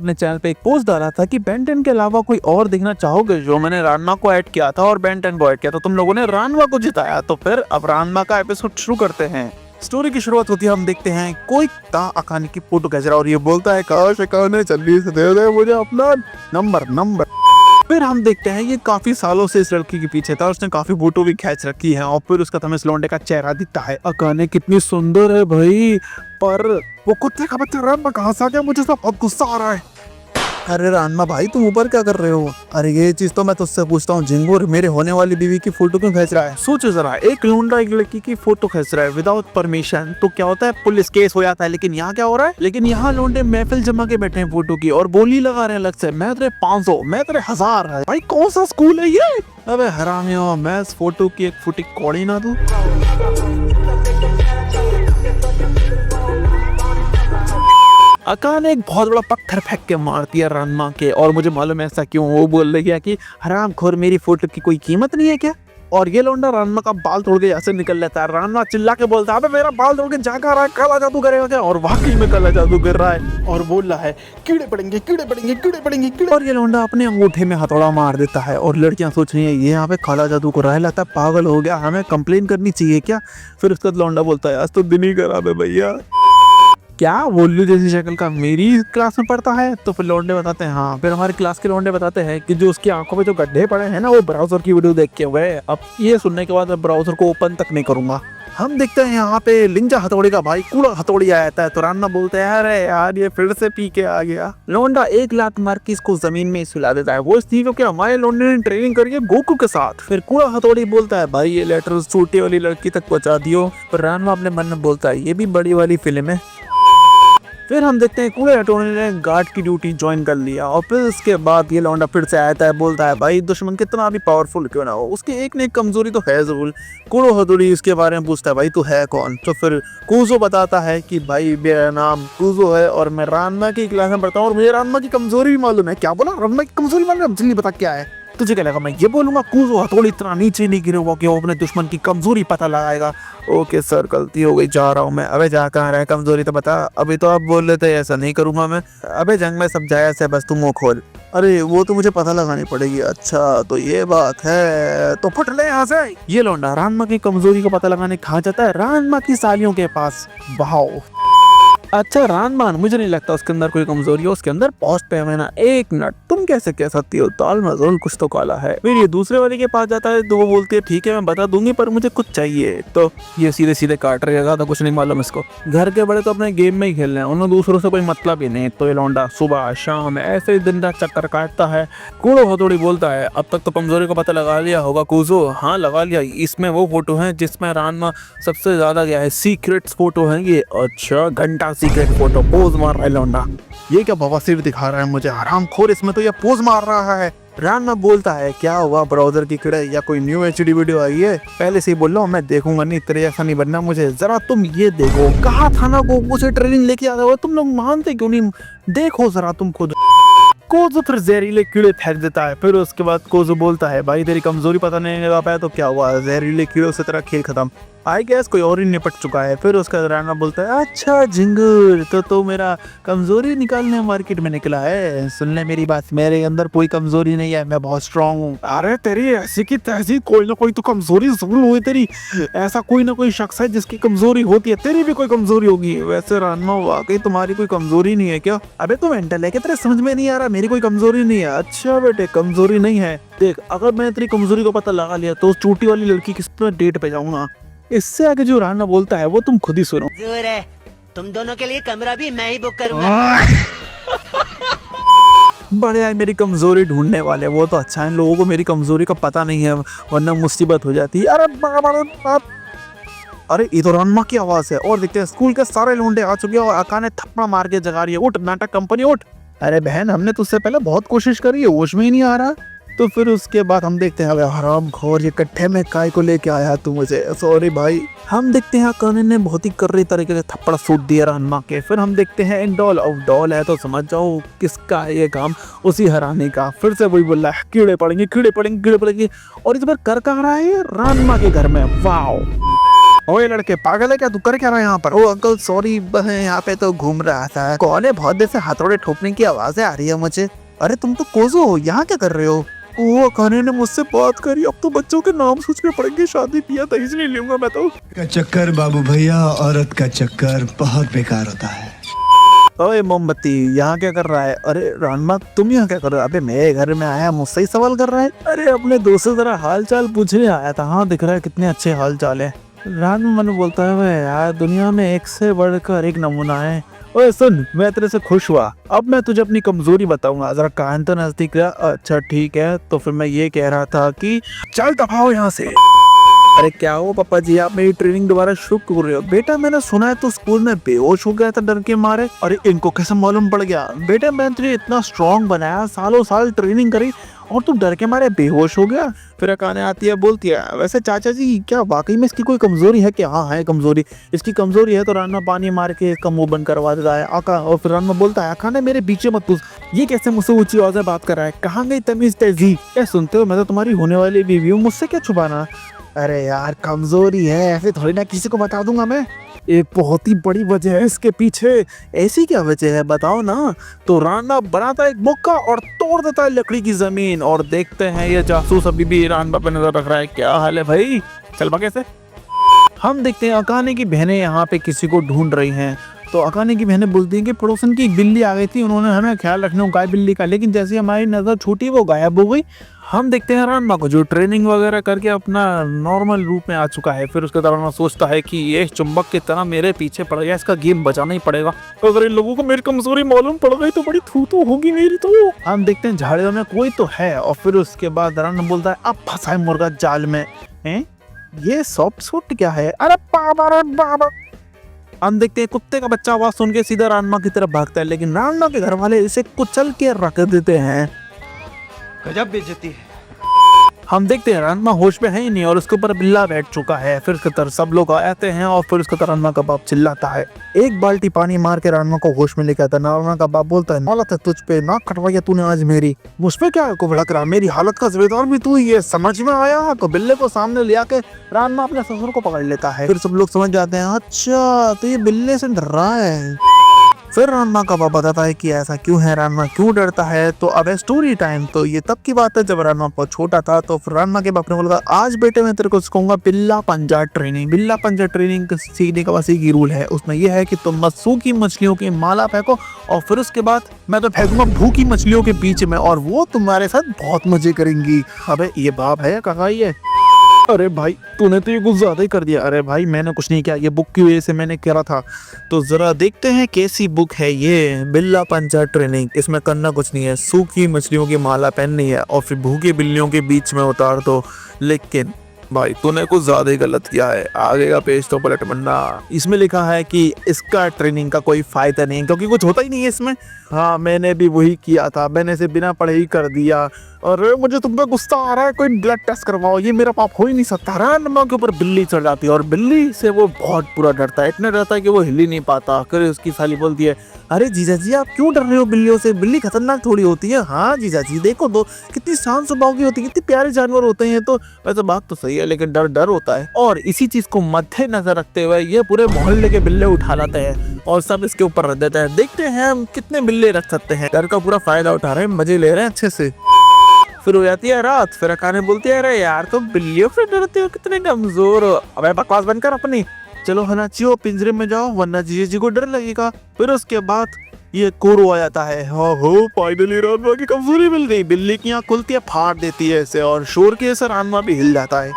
अपने चैनल पे एक पोस्ट डाला था कि बेन 10 के अलावा कोई और देखना चाहोगे, जो मैंने रानमा को ऐड किया था और बेन 10 को ऐड किया था। तुम लोगों ने रानमा को जिताया, तो फिर अब रानमा का एपिसोड शुरू करते हैं। स्टोरी की शुरुआत होती है, हम देखते हैं कोई ता अकाने की फोटो खींच रहा है और ये बोलता है काश अकाने जल्दी से दे दे मुझे अपना नंबर। फिर हम देखते हैं ये काफी सालों से इस लड़की के पीछे था, उसने काफी फोटो भी खींच रखी है और फिर उसका हमें इस लौंडे का चेहरा दिखता है। अकाने कितनी सुंदर है भाई, पर वो कुत्ते का बच्चा रानमा कहाँ से आ गया, मुझे सब बहुत गुस्सा आ रहा है। अरे रानमा भाई तुम ऊपर क्या कर रहे हो? अरे ये चीज तो मैं तुझसे पूछता हूँ, झिंगुर मेरे होने वाली बीवी की फोटो क्यों खींच रहा है? सोचो जरा, एक लौंडा एक लड़की की फोटो खींच रहा है विदाउट परमिशन, तो क्या होता है, पुलिस केस हो जाता है। लेकिन यहाँ क्या हो रहा है, लेकिन यहाँ लौंडे महफिल जमा के बैठे हैं फोटो की और बोली लगा रहे हैं अलग से, मैं तेरे 500, मैं तेरे 1000 है। भाई कौन सा स्कूल है ये? अबे हरामियों, मैं इस फोटो की एक फुटी कौड़ी ना दूं। अकाने एक बहुत बड़ा पत्थर फेंक के मारती है रानमा के, और मुझे मालूम है ऐसा क्यों। वो बोल रही है कि हरामखोर मेरी फोटो की कोई कीमत नहीं है क्या? और ये लौंडा रानमा का बाल तोड़ के ऐसे निकल लेता है। रानमा चिल्ला के बोलता है अबे मेरा बाल तोड़ के जा कर रहा है, काला जादू करेगा क्या? और वाकई में काला जादू कर रहा है और बोल रहा है कीड़े पड़ेंगे कीड़े पड़ेंगे कीड़े पड़ेंगे कीड़े। और ये लौंडा अपने अंगूठे में हथौड़ा मार देता है और लड़कियां सोच रही है ये यहाँ पे काला जादू को रहा है, लगता है पागल हो गया, हमें कंप्लेन करनी चाहिए क्या? फिर उसका लौंडा बोलता है आज तो दिन ही खराब है भैया। क्या वोल्यू जैसी शक्ल का मेरी क्लास में पढ़ता है? तो फिर लौंडे बताते हैं हाँ। फिर हमारे क्लास के लौंडे बताते हैं कि जो उसकी आंखों में जो गड्ढे पड़े हैं ना, वो ब्राउजर की वीडियो देख के हुए। अब ये सुनने के बाद मैं ब्राउजर को ओपन तक नहीं करूंगा। हम देखते हैं यहाँ पे लिंजा हथौड़ी का भाई कूड़ा हथौड़ी आया था, तो रानना बोलते हैं अरे यार ये फिर से पी के आ गया। लौंडा एक लात मार के इसको जमीन में सुला देता है। वो इसलिए क्योंकि हमारे लौंडे ने ट्रेनिंग करी है गोकू के साथ। फिर कूड़ा हथौड़ी बोलता है भाई ये लेटर उस छोटी वाली लड़की तक पहुंचा दियो। पर रानवा अपने मन में बोलता है ये भी बड़ी वाली फिल्म है। फिर हम देखते हैं कूड़े हटोने ने गार्ड की ड्यूटी ज्वाइन कर लिया और फिर उसके बाद ये लौंडा फिर से आता है, बोलता है भाई दुश्मन कितना भी पावरफुल क्यों ना हो, उसकी एक न एक कमजोरी तो है जरूर। कूड़ो हथौड़ी इसके बारे में पूछता है भाई तू है कौन? तो फिर कूजो बताता है कि भाई मेरा नाम कूजो है और मैं रानमा की क्लास में पढ़ता हूँ और मुझे रानमा की कमजोरी भी मालूम है। क्या बोला? रानमा की कमजोरी मालूम है? जल्दी बता क्या है? तुझे क्या लगा मैं ये बोलूंगा कूजो हथौड़ी इतना नीचे नहीं गिरे हुआ कि वो अपने दुश्मन की कमजोरी पता लगाएगा। ओके सर गलती हो गई, जा रहा हूँ मैं। अबे जा कहाँ रहा है, कमजोरी तो बता। अभी तो आप बोल रहे थे ऐसा नहीं करूंगा मैं। अबे जंग में सब जायज है, बस तू मुंह खोल। अरे वो तो मुझे पता लगानी पड़ेगी। अच्छा तो ये बात है, तो फट ले यहाँ से। ये लौंडा रानमा की कमजोरी का पता लगाने कहाँ जाता है? रानमा की सालियों के पास। वाओ अच्छा रानमान, मुझे नहीं लगता उसके अंदर कोई कमजोरी है, उसके अंदर पोस्ट पे है ना। एक मिनट, तुम कैसे कह सकती हो? ताल मजोल कुछ तो काला है। फिर ये दूसरे वाले के पास जाता है तो वो बोलती है ठीक है मैं बता दूंगी पर मुझे कुछ चाहिए। तो ये सीधे सीधे काट रहेगा, तो कुछ नहीं मालूम इसको। घर के बड़े तो अपने गेम में ही खेल रहे हैं, उन्हें दूसरों से कोई मतलब ही नहीं। तो ये लौंडा सुबह शाम ऐसे ही दिन रात चक्कर काटता है। कूड़ो हथौड़ी बोलता है अब तक तो कमजोरी का पता लगा लिया होगा कूजो। हाँ लगा लिया, इसमें वो फोटो है जिसमें रानमा सबसे ज्यादा गया है, सीक्रेट्स फोटो है ये। अच्छा घंटा सीक्रेट फोटो, पोज मार रहा है लौंडा। ये क्या बवासीर दिखा रहा है मुझे, हरामखोर, इसमें तो ये पोज मार रहा है। रानमा बोलता है क्या हुआ ब्राउजर की कीड़े, या कोई न्यू एचडी वीडियो आई है? पहले से ही बोल रहा हूँ मैं देखूंगा नहीं, तेरे ऐसा नहीं बनना मुझे। जरा तुम ये देखो, कहा था ना गोकू से ट्रेनिंग लेके आता हो, तुम लोग मानते क्यों नहीं? देखो जरा तुम खुद। कोजो फिर जहरीले कीड़े फेंक देता है। फिर उसके बाद कोजो बोलता है भाई तेरी कमजोरी पता नहीं लगा पाया तो क्या हुआ, जहरीले कीड़ों से तेरा खेल खत्म। आई गैस कोई और ही निपट चुका है। फिर उसका रानवा बोलता है अच्छा झिंगुर तो मेरा कमजोरी निकालने मार्केट में निकला है। सुन ले मेरी बात, मेरे अंदर कोई कमजोरी नहीं है, मैं बहुत स्ट्रांग हूँ। अरे तेरी ऐसी की तैसी कोई ना कोई तो कमजोरी जरूर हुई तेरी। ऐसा कोई ना कोई शख्स है जिसकी कमजोरी होती है, तेरी भी कोई कमजोरी होगी। वैसे रानवा वाकई तुम्हारी कोई कमजोरी नहीं है क्या? अबे तू मेंटल है क्या, तेरे समझ में नहीं आ रहा? मेरी कोई कमजोरी नहीं है। अच्छा बेटे कमजोरी नहीं है, देख अगर मैं तेरी कमजोरी को पता लगा लिया तो उस चूटी वाली लड़की किस पर डेट पे जाऊंगा। इससे आगे जो राना बोलता है वो तुम खुद ही सुनो। जोर है, तुम दोनों के लिए कमरा भी मैं ही बुक करूंगा। बड़े आए मेरी कमजोरी ढूंढने वाले, वो तो अच्छा है, लोगों को मेरी कमजोरी का पता नहीं है वरना मुसीबत हो जाती है। अरे ये तो रानमा की आवाज है। और देखते हैं स्कूल के सारे लौंडे आ चुके हैं और अकाने थप्पड़ मार के जगा रही है, उठ नाटक कंपनी उठ। अरे बहन हमने तुझसे पहले बहुत कोशिश करी है, होश में ही नहीं आ रहा। तो फिर उसके बाद हम देखते हैं हरामखोर ये कट्ठे में काय को लेके आया तू मुझे, सॉरी भाई। हम देखते हैं अकाने ने बहुत ही कर्री तरीके से थप्पड़ सूट दिया रानमा के। फिर हम देखते हैं एक डॉल, अब डॉल है तो समझ जाओ किसका है ये काम, उसी हराने का। फिर से वही बोल रहा है कीड़े पड़ेंगे कीड़े पड़ेंगे कीड़े पड़ेंगे, और इस बार कर कहाँ रहा है रानमा के घर में। वाओ ओए लड़के, पागल है क्या? तू कर क्या रहा है यहाँ पर? ओ अंकल सॉरी, यहाँ पे तो घूम रहा था। कौन है? बहुत देर से हथौड़े ठोकने की आवाजें आ रही है मुझे। अरे तुम तो कोजो हो, यहाँ क्या कर रहे हो? वो अकाने ने मुझसे बात करी, अब तो बच्चों के नाम सोचने पड़ेंगे। शादी पिया दहेज नहीं लूंगा मैं तो। का चक्कर बाबू भैया, औरत का चक्कर बहुत बेकार होता है। ओए मोमबत्ती, यहाँ क्या कर रहा है? अरे रानमा, तुम यहाँ क्या कर रहे हो? अबे मेरे घर में आया, मुझसे ही सवाल कर रहा है? अरे अपने दोस्त से जरा हाल चाल पूछने आया था। हाँ दिख रहा है कितने अच्छे हाल चाल है। रानमा मन बोलता है, वे यार दुनिया में एक से बढ़कर एक नमूना है। ओए सुन, मैं तेरे से खुश हुआ, अब मैं तुझे अपनी कमजोरी बताऊंगा। जरा कान तो नजदीक रहा। अच्छा ठीक है, तो फिर मैं ये कह रहा था कि चल दफाओ यहाँ से। अरे क्या हो पापा जी, आप मेरी ट्रेनिंग दोबारा शुरू कर रहे हो? बेटा मैंने सुना है तो स्कूल में बेहोश हो गया था डर के मारे। अरे इनको कैसे मालूम पड़ गया? बेटा मैंने तुझे इतना स्ट्रांग बनाया, सालों साल ट्रेनिंग करी, और तू डर के मारे बेहोश हो गया। फिर अकाने आती है, बोलती है, वैसे चाचा जी क्या वाकई में इसकी कोई कमजोरी है क्या? हाँ है कमजोरी, इसकी कमजोरी है तो रानमा पानी मार के इसका मुंह बंद करवा देता है आका। और फिर रानमा बोलता है, अकाने मेरे पीछे मत घुस, ये कैसे मुझसे ऊंची आवाज में बात कर रहा है? कहाँ गई तमीज तेजी? क्या सुनते हो, मैं तो तुम्हारी होने वाली बीवी हूँ, मुझसे क्या छुपाना? अरे यार कमजोरी है, ऐसे थोड़ी ना किसी को बता दूंगा मैं। एक बहुत ही बड़ी वजह है इसके पीछे। ऐसी क्या वजह है बताओ ना? तो राना बनाता है एक मुक्का और तोड़ देता है लकड़ी की जमीन। और देखते हैं ये जासूस अभी भी राना पे नजर रख रहा है। क्या हाल है भाई, चल बा कैसे? हम देखते हैं अकाने की बहनें यहाँ पे किसी को ढूंढ रही हैं। तो अकाने की बहनें बोलती हैं कि पड़ोसन की एक बिल्ली आ गई थी, उन्होंने हमें ख्याल रखने को गाय बिल्ली का, लेकिन जैसे हमारी नजर छूटी वो गायब हो गई। हम देखते हैं रानमा को जो ट्रेनिंग वगैरह करके अपना नॉर्मल रूप में आ चुका है। फिर उसके दौरान सोचता है कि ये चुंबक की तरह मेरे पीछे पड़ गया, इसका गेम बचाना ही पड़ेगा। अगर इन लोगों को मेरी कमजोरी मालूम पड़ गई तो बड़ी थू तो होगी मेरी तो। हम देखते हैं झाड़ियों में कोई तो है, और फिर उसके बाद रानमा बोलता है, अब फंसा है मुर्गा जाल में। हैं ये सॉफ्ट सूट क्या है? अरे बाबा रे बाबा। हम देखते हैं कुत्ते का बच्चा आवाज सुन के सीधा रानमा की तरफ भागता है, लेकिन रानमा के घर वाले इसे कुचल के रख देते हैं। गजब बेइज्जती है। हम देखते हैं रानमा होश में है ही नहीं और उसके ऊपर बिल्ला बैठ चुका है। फिर उसके तरफ सब लोग आते हैं और फिर उसके तरफ रानमा का बाप चिल्लाता है। एक बाल्टी पानी मार के रानमा को होश में लेके आता है। रानमा का बाप बोलता है, मौलत है तुझ पे, नाक कटवाया तूने आज मेरी, मुझ पे क्या को भड़क रहा? मेरी हालत का जिम्मेदार भी तू, ये समझ में आया? तो बिल्ले को सामने ले आके रानमा अपने ससुर को पकड़ लेता है। फिर सब लोग समझ जाते हैं, अच्छा तो ये बिल्ले से डर रहा है। फिर रानमा का बाप बताता है कि ऐसा क्यों है, रानमा क्यों डरता है। तो अब है स्टोरी टाइम। तो ये तब की बात है जब रानमा बहुत छोटा था। तो फिर रानमा के बाप ने बोला, आज बेटे मैं तेरे को सिखाऊंगा बिल्ला पंजा ट्रेनिंग। बिल्ला पंजा ट्रेनिंग सीखने का बस एक ही रूल है, उसमें यह है कि तुम बस सूखी मछलियों की माला फेंको और फिर उसके बाद मैं तो फेंकूंगा भूखी मछलियों के बीच में और वो तुम्हारे साथ बहुत मजे करेंगी। अबे ये बाप है काका ये? अरे भाई तूने तो ये कुछ ज्यादा ही कर दिया। अरे भाई मैंने कुछ नहीं किया, ये बुक की वजह से मैंने करा था। तो जरा देखते हैं कैसी बुक है ये, बिल्ला पंजा ट्रेनिंग। इसमें करना कुछ नहीं है, सूखी मछलियों की माला पहननी है और फिर भूखे बिल्लियों के बीच में उतार दो। लेकिन भाई तूने कुछ ज्यादा ही गलत किया है, आगे का पेज तो पलट वरना इसमें लिखा है कि इसका ट्रेनिंग का कोई फायदा नहीं क्योंकि कुछ होता ही नहीं है इसमें। हाँ मैंने भी वही किया था, मैंने इसे बिना पढ़े ही कर दिया। और मुझे तुम पे गुस्सा आ रहा है, कोई ब्लड टेस्ट करवाओ, ये मेरा पाप हो ही नहीं सकता। रानमा के ऊपर बिल्ली चढ़ जाती है और बिल्ली से वो बहुत बुरा डरता है, इतना डरता है कि वो हिल ही नहीं पाता। फिर उसकी साली बोलती है, अरे जीजा जी आप क्यों डर रहे हो बिल्लियों से, बिल्ली खतरनाक थोड़ी होती है। हाँ जीजा जी देखो तो कितनी शांत स्वभाव की होती है, कितने प्यारे जानवर होते हैं। तो वैसे बात तो सही है लेकिन डर डर होता है। और इसी चीज को मद्देनजर रखते हुए ये पूरे मोहल्ले के बिल्ले उठा लाते हैं और सब इसके ऊपर रख देते हैं। देखते हैं हम कितने बिल्ले रख सकते हैं। डर का पूरा फायदा उठा रहे हैं, मजे ले रहे हैं अच्छे से। फिर हो जाती है रात, फिर अकाने बोलती है, अरे यार तुम बिल्लियों से डरते हो, कितने कमजोर हो। अबे बकवास बंद कर अपनी, चलो हनाचियो पिंजरे में जाओ वरना जीजा जी को डर लगेगा। फिर उसके बाद ये कोरो आ जाता है। हाँ हो फाइनली रानमा की कमजोरी मिल गई। बिल्ली की आँख खुलती है, फाड़ देती है इसे और शोर के असर रानमा भी हिल जाता है।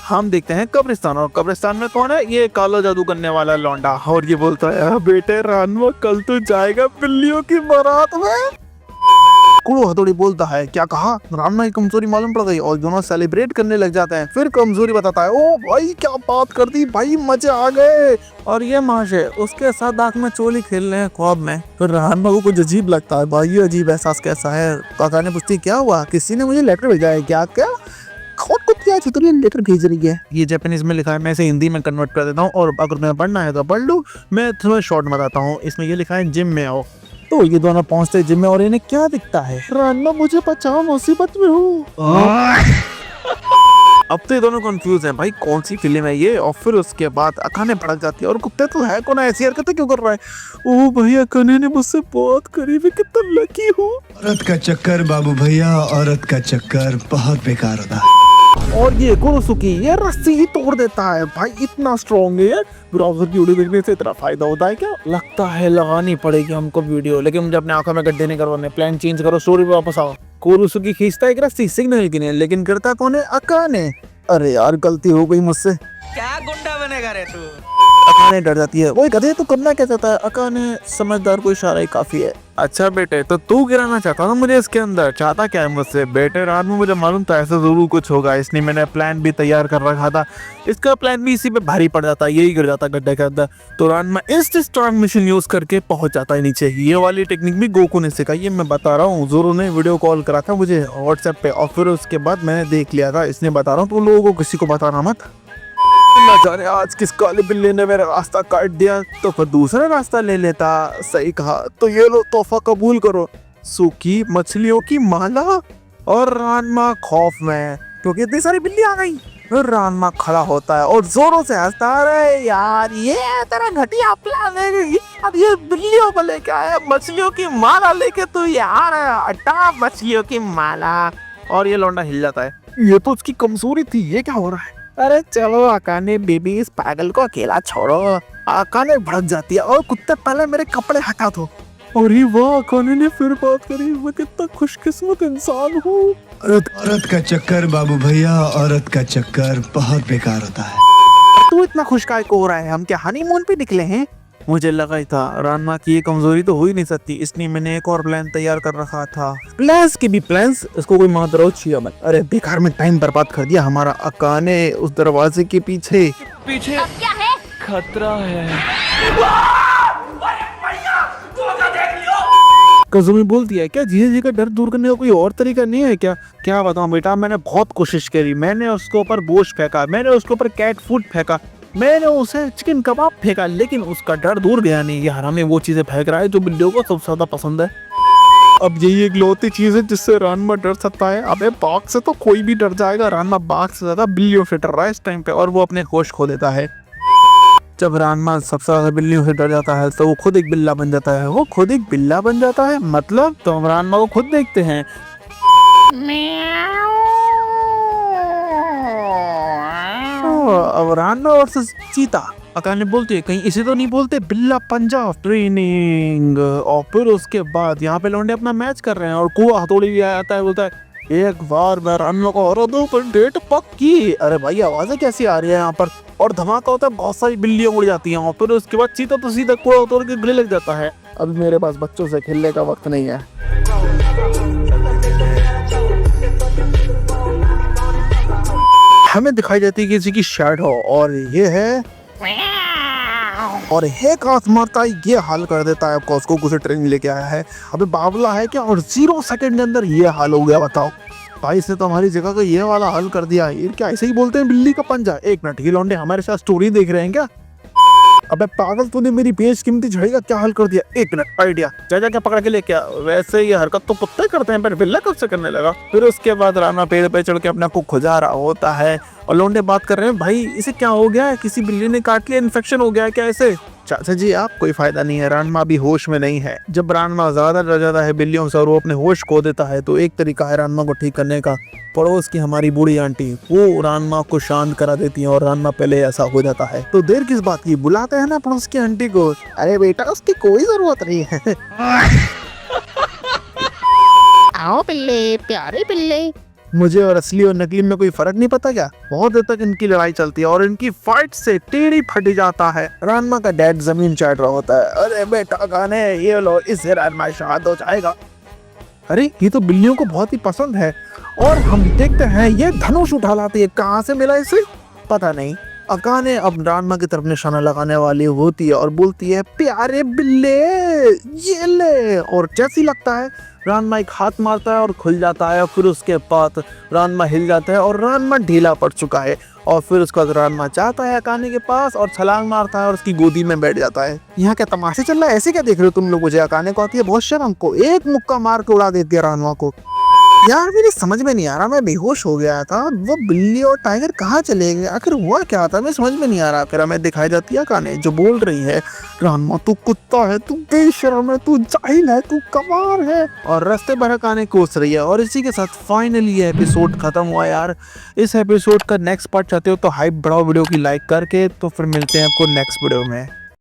हम देखते हैं कब्रिस्तान और कब्रिस्तान में कौन है, ये काला जादू करने वाला लौंडा। और ये बोलता है, बेटे रानमा कल तो जाएगा बिल्लियों की बारात में। कुड़ो हथौड़ी बोलता है, क्या कहा? रानमा की कमजोरी मालूम पड़ गई और दोनों सेलिब्रेट करने लग जाते हैं। फिर कमजोरी बताता है, ओ भाई क्या बात कर दी भाई, मजे आ गए। और ये माशे उसके साथ आंख में चोली खेल रहे हैं ख्वाब में। फिर रानमा को कुछ अजीब लगता है, भाई ये अजीब एहसास कैसा है। काका ने पूछती, क्या हुआ, किसी ने मुझे लेटर भेजा है क्या? क्या खुद को क्या छतरी लेटर भेज रही है? ये जापानीज में लिखा है, मैं इसे हिंदी में कन्वर्ट कर देता हूँ और अगर तुम्हें पढ़ना है तो पढ़ लो। मैं तुम्हें शॉर्ट में बताता हूँ। इसमें ये लिखा है, जिम में आओ। तो ये दोनों पहुंचते जिम में और इन्हें क्या दिखता है, रानमा मुझे बचाओ मुसीबत में हूँ। अब तो ये दोनों कंफ्यूज हैं भाई, कौन सी फिल्म है ये। और फिर उसके बाद अकाने भड़क जाती है और कुत्ते तो है कौन, ऐसी हरकतें क्यों कर रहा है। ओ भैया अकाने ने मुझसे बहुत करी, मैं कितना लकी हूँ। औरत का चक्कर बाबू भैया, औरत का चक्कर बहुत बेकार होता है। और ये कुरोसुकी ये रस्सी ही तोड़ देता है भाई, इतना स्ट्रॉन्ग है यार। ब्राउजर की वीडियो देखने से इतना फायदा होता है क्या। लगता है लगानी पड़ेगी हमको वीडियो, लेकिन मुझे अपने आंखों में गड्ढे नहीं करवाने। प्लान चेंज करो, स्टोरी पे वापस आओ। कुरोसुकी खींचता है एक रस्सी सिग्नल की नहीं, लेकिन करता कौन है, अकाने। अरे यार गलती हो गई मुझसे। क्या गुंडा बनेगा रे तू। अकाने डर जाती है, वही गधे तो करना क्या चाहता है। अकाने समझदार को इशारा ही काफी है। अच्छा बेटे, तो तू गिराना चाहता था मुझे इसके अंदर, चाहता क्या है मुझसे। बेटे रात में मुझे मालूम था ऐसा जरूर कुछ होगा, इसलिए मैंने प्लान भी तैयार कर रखा था। इसका प्लान भी इसी पे भारी पड़ जाता, यही गिर जाता गड्ढे के अंदर। तो रात में इंस्टेंट ट्रांसमिशन यूज करके पहुंच जाता है नीचे। ये वाली टेक्निक भी गोकू ने सिखाई है, मैं बता रहा हूँ। जोरो ने वीडियो कॉल करा था मुझे व्हाट्सएप पे, और फिर उसके बाद मैंने देख लिया था, इसलिए बता रहा हूँ। तो लोगों को किसी को बताना मत। ना जाने आज किस काले बिल्ली ने मेरा रास्ता काट दिया, तो फिर दूसरा रास्ता ले लेता। सही कहा। तो ये लो तोहफा कबूल करो, सूखी मछलियों की माला। और रानमा खौफ में, क्योंकि इतनी सारी बिल्ली आ गई। फिर रानमा खड़ा होता है और जोरों से हंसता है, अरे यार ये तेरा घटिया प्लान है। अब ये बिल्लियों को लेके आया, मछलियों की माला लेके तू यार हटा मछलियों की माला। और ये लौंडा हिल जाता है, ये तो उसकी कमजोरी थी, ये क्या हो रहा है। अरे चलो अकाने बेबी, इस पागल को अकेला छोड़ो। अकाने भड़क जाती है, और कुत्ते पहले मेरे कपड़े हटा दो। अरे वाह, अकाने ने फिर बात करी, मैं कितना खुशकिस्मत इंसान हूँ। औरत का चक्कर बाबू भैया, औरत का चक्कर बहुत बेकार होता है। तू इतना खुश काय को हो रहा है, हम क्या हनीमून पे निकले हैं। मुझे लगा ही था रानमा की ये कमजोरी तो हो ही नहीं सकती, इसलिए मैंने एक और प्लान तैयार कर रखा था। प्लान्स की भी प्लान्स, इसको कोई महादरोच छिया मत। अरे बेकार में टाइम बर्बाद कर दिया हमारा अकाने उस दरवाजे के पीछे। पीछे अब क्या है? खतरा है। कज़ुमी बोलती है, क्या जीजा जी का डर दूर करने का कोई और तरीका नहीं है क्या। क्या बताऊं बेटा, मैंने बहुत कोशिश करी। मैंने उसके ऊपर बोझ फेंका, मैंने उसके ऊपर कैट फूड फेंका, मैंने उसे चिकन कबाब फेंका, लेकिन उसका डर दूर गया नहीं। ये हरामी वो चीजें फेंक रहा है जो बिल्लियों को सबसे ज्यादा पसंद है। अब यही एक लौती चीज है जिससे रानमा डर सकता है। अबे बाघ से तो कोई भी डर जाएगा, रानमा बाघ से ज्यादा बिल्लियों से डर रहा है इस टाइम पे, और वो अपने होश खो देता है। जब रानमा सबसे ज्यादा बिल्लियों से डर जाता है तो वो खुद एक बिल्ला बन जाता है। वो खुद एक बिल्ला बन जाता है मतलब, तो हम रानमा को खुद देखते हैं। अब रानमा और चीता। अकाने बोलते हैं, कहीं इसे तो नहीं बोलते बिल्ला पंजाब ट्रेनिंग। और फिर उसके बाद यहाँ पे लौंडे अपना मैच कर रहे हैं, और कुआ हथौड़ी भी आता है, बोलता है एक बार मैं रानमा को हरा दूं पर डेट पक्की। अरे भाई आवाजें कैसी आ रही है यहाँ पर। और धमाका होता है, बहुत सारी बिल्लियां उड़ जाती हैं। और फिर उसके बाद चीता तो सीधा कुआ हथौड़ी के गले लग जाता है। अब मेरे पास बच्चों से खेलने का वक्त नहीं है। हमें दिखाई जाती है किसी की शैडो, और ये है, और एक हाथ मारता है, ये हाल कर देता है कॉस्को को से ट्रेनिंग लेके आया है। अबे बावला है क्या, और 0 सेकंड के अंदर ये हाल हो गया। बताओ भाई, इसने तो हमारी जगह का ये वाला हाल कर दिया। ये क्या ऐसे ही बोलते हैं बिल्ली का पंजा। एक मिनट, ये लौंडे हमारे साथ स्टोरी देख रहे हैं क्या। अबे पागल, तूने मेरी बेशकीमती झड़ी का क्या हाल कर दिया। एक मिनट, आइडिया, जा क्या पकड़ के ले क्या। वैसे ये हरकत तो कुत्ते करते हैं, पर बिल्ला कब से करने लगा। फिर उसके बाद राना पेड़ पे चढ़ के अपने आप को खुजा रहा होता है, और लौंडे बात कर रहे हैं, भाई इसे क्या हो गया है, किसी बिल्ली ने काट लिया, इन्फेक्शन हो गया है क्या ऐसे। चाचा जी आप कोई फायदा नहीं है, रानमा अभी होश में नहीं है। जब रानमा ज्यादा डर जाता है बिल्लियों से और वो अपने होश खो देता है, तो एक तरीका है रानमा को ठीक करने का। पड़ोस की हमारी बूढ़ी आंटी, वो रानमा को शांत करा देती है, और रानमा पहले ऐसा हो जाता है। तो देर किस बात की, बुलाते हैं ना पड़ोस की आंटी को। अरे बेटा उसकी कोई जरूरत नहीं है। आओ बिल्ले, प्यारे बिल्ले। मुझे और असली और नकली में कोई फर्क नहीं पता क्या। बहुत देर तक इनकी लड़ाई चलती है, और इनकी फाइट से टेढ़ी फट जाता है। रानमा का डैड जमीन चाट रहा होता है। अरे बेटा गाने ये लो, इससे रानमा शांत हो जाएगा। अरे ये तो बिल्लियों को बहुत ही पसंद है। और हम देखते हैं ये धनुष उठा लाती है, कहाँ से मिला इसे पता नहीं। अकाने अब रानमा की तरफ निशाना लगाने वाली होती है और बोलती है, प्यारे बिल्ले ये ले। और जैसी लगता है रानमा एक हाथ मारता है और खुल जाता है। फिर उसके बाद रानमा हिल जाता है और रानमा ढीला पड़ चुका है। और फिर उसके बाद रानमा जाता है अकाने के पास और छलांग मारता है और उसकी गोदी में बैठ जाता है। यहाँ क्या तमाशे चल रहा है, ऐसे क्या देख रहे हो तुम लोग। मुझे अकाने को आती है बहुत शर्म, को एक मुक्का मार के उड़ा देती है रानमा को। यार मेरी समझ में नहीं आ रहा, मैं बेहोश हो गया था, वो बिल्ली और टाइगर कहाँ चले गए, आखिर हुआ क्या था, मैं समझ में नहीं आ रहा। फिर हमें दिखाई जाती है काने जो बोल रही है, रानमा तू कुत्ता है, तू बेशर्म है, तू जाहिल है, तू कमार है, और रास्ते भर काने कोस रही है। और इसी के साथ फाइनली ये एपिसोड खत्म हुआ यार। इस एपिसोड का नेक्स्ट पार्ट चाहते हो तो हाइप बढ़ाओ वीडियो की लाइक करके, तो फिर मिलते हैं आपको नेक्स्ट वीडियो में।